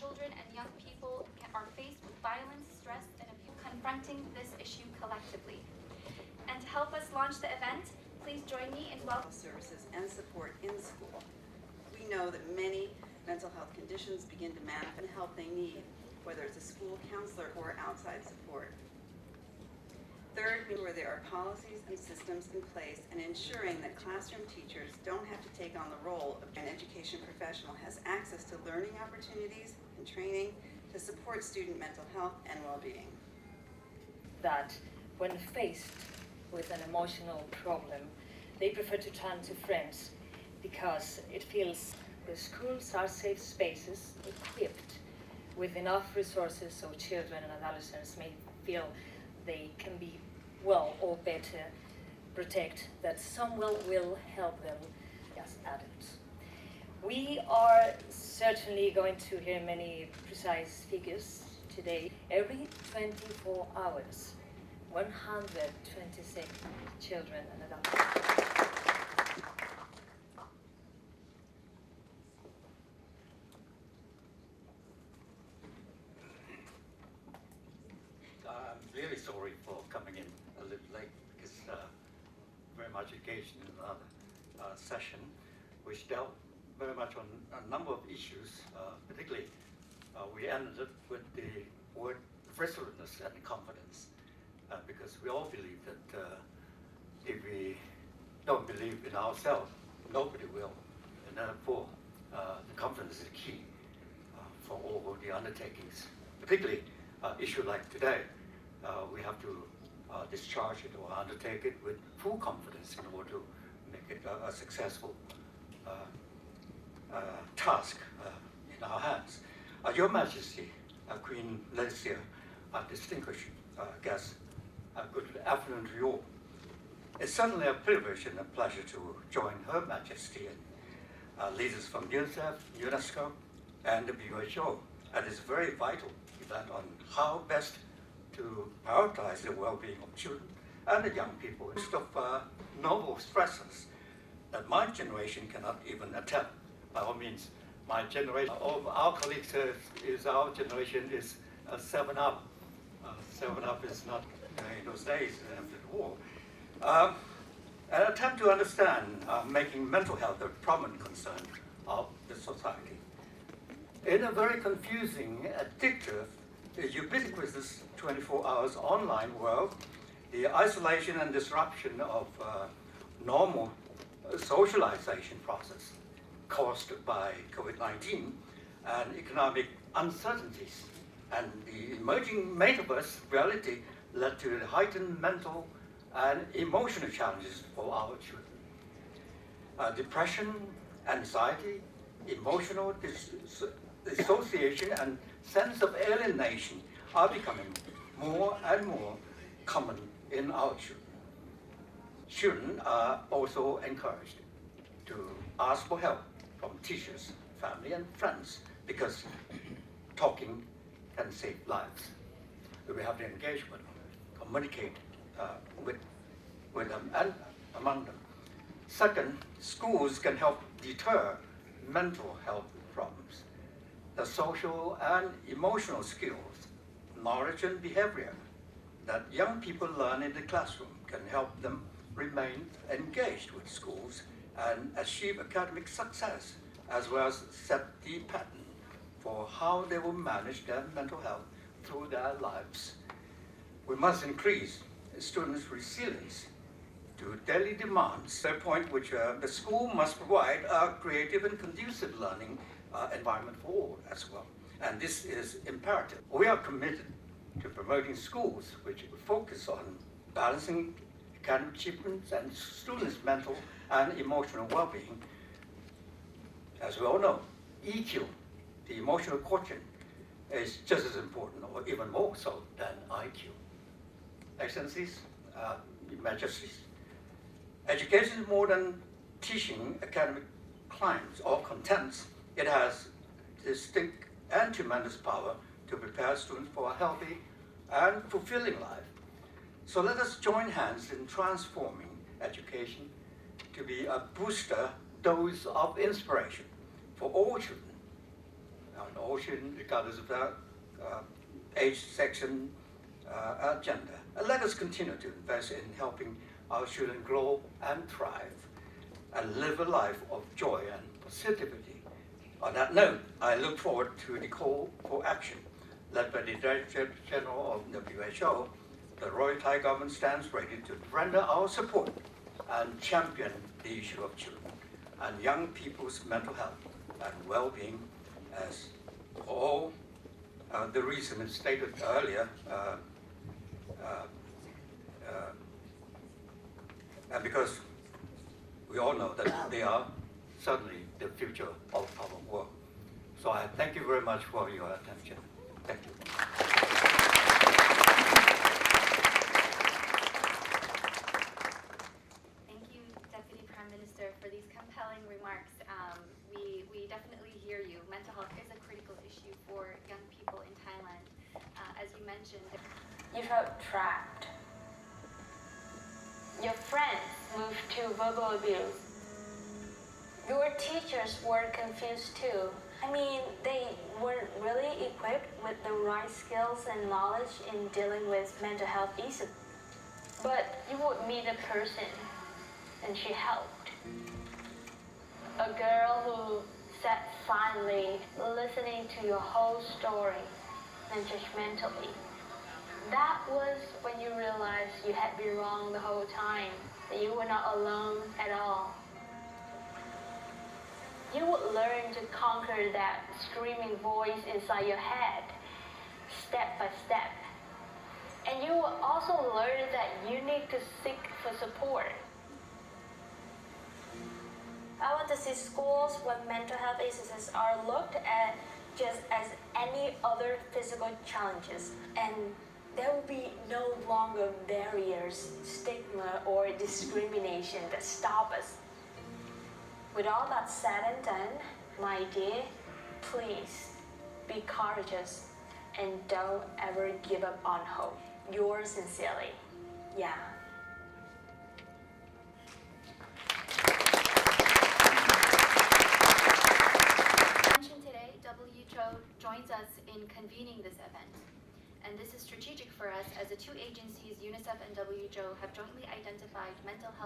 children and young people are faced with violence, stress, and abuse, confronting this issue collectively. And to help us launch the event, please join me in welcoming services and support in school. We know that many mental health conditions begin to manifest the help they need, whether it's a school counselor or outside support. Third, where there are policies and systems in place and ensuring that classroom teachers don't have to take on the role of an education professional has access to learning opportunities and training to support student mental health and well-being. That when faced with an emotional problem, they prefer to turn to friends because it feels the schools are safe spaces equipped with enough resources so children and adolescents may feel they can be well or better protect, that someone will help them as adults. We are certainly going to hear many precise figures today. Every 24 hours, 126 children and adults. I'm really sorry for coming in a little late because very much engaged in another session which dealt very much on a number of issues, particularly we ended with the word resolutiveness and confidence because we all believe that if we don't believe in ourselves, nobody will, and therefore the confidence is key for all the undertakings, particularly issue like today. We have to discharge it or undertake it with full confidence in order to make it a successful task in our hands. Your Majesty, Queen Lecia, distinguished guests, good afternoon to you all. It's certainly a privilege and a pleasure to join Her Majesty and leaders from UNICEF, UNESCO, and the WHO at this very vital event on how best to prioritize the well-being of children and the young people. List of novel stresses that my generation cannot even attempt. By all means, my generation, all our colleagues is our generation is 7-up. 7-up is not in those days after the war. An attempt to understand making mental health a prominent concern of the society. In a very confusing, addictive, ubiquitous 24 hours online world, the isolation and disruption of normal socialization process caused by COVID-19 and economic uncertainties and the emerging metaverse reality led to heightened mental and emotional challenges for our children. Depression, anxiety, emotional dissociation and sense of alienation are becoming more and more common in our children. Children are also encouraged to ask for help from teachers, family and friends because talking can save lives. We have to engage with them, communicate with them and among them. Second, schools can help deter mental health problems. The social and emotional skills, knowledge and behavior that young people learn in the classroom can help them remain engaged with schools and achieve academic success, as well as set the pattern for how they will manage their mental health through their lives. We must increase students' resilience to daily demands, a point which the school must provide a creative and conducive learning environment for all as well. And this is imperative. We are committed to promoting schools which focus on balancing academic achievements and students' mental and emotional well-being. As we all know, EQ, the emotional quotient, is just as important or even more so than IQ. Excellencies, Majesties, education is more than teaching academic clients or contents. It has distinct and tremendous power to prepare students for a healthy and fulfilling life. So let us join hands in transforming education to be a booster dose of inspiration for all children on all children, regardless of their age, section, gender. And let us continue to invest in helping our children grow and thrive and live a life of joy and positivity. On that note, I look forward to the call for action led by the Director General of WHO. The Royal Thai government stands ready to render our support and champion the issue of children and young people's mental health and well-being, as all the reasons stated earlier, and because we all know that they are certainly the future of our world. So I thank you very much for your attention. Thank you. Thank you, Deputy Prime Minister, for these compelling remarks. We definitely hear you. Mental health is a critical issue for young people in Thailand. As you mentioned, You felt trapped. Your friends moved to verbal abuse. Your teachers were confused too. I mean, they weren't really equipped with the right skills and knowledge in dealing with mental health issues. But you would meet a person, and she helped. A girl who sat silently, listening to your whole story, non-judgmentally. That was when you realized you had been wrong the whole time, that you were not alone at all. You would learn to conquer that screaming voice inside your head, step by step. And you will also learn that you need to seek for support. I want to see schools where mental health issues are looked at just as any other physical challenges, and there will be no longer barriers, stigma, or discrimination that stop us. With all that said and done, my dear, please be courageous and don't ever give up on hope. Yours sincerely, yeah. today, WHO joins us in convening this event. And this is strategic for us as the two agencies, UNICEF and WHO, have jointly identified mental health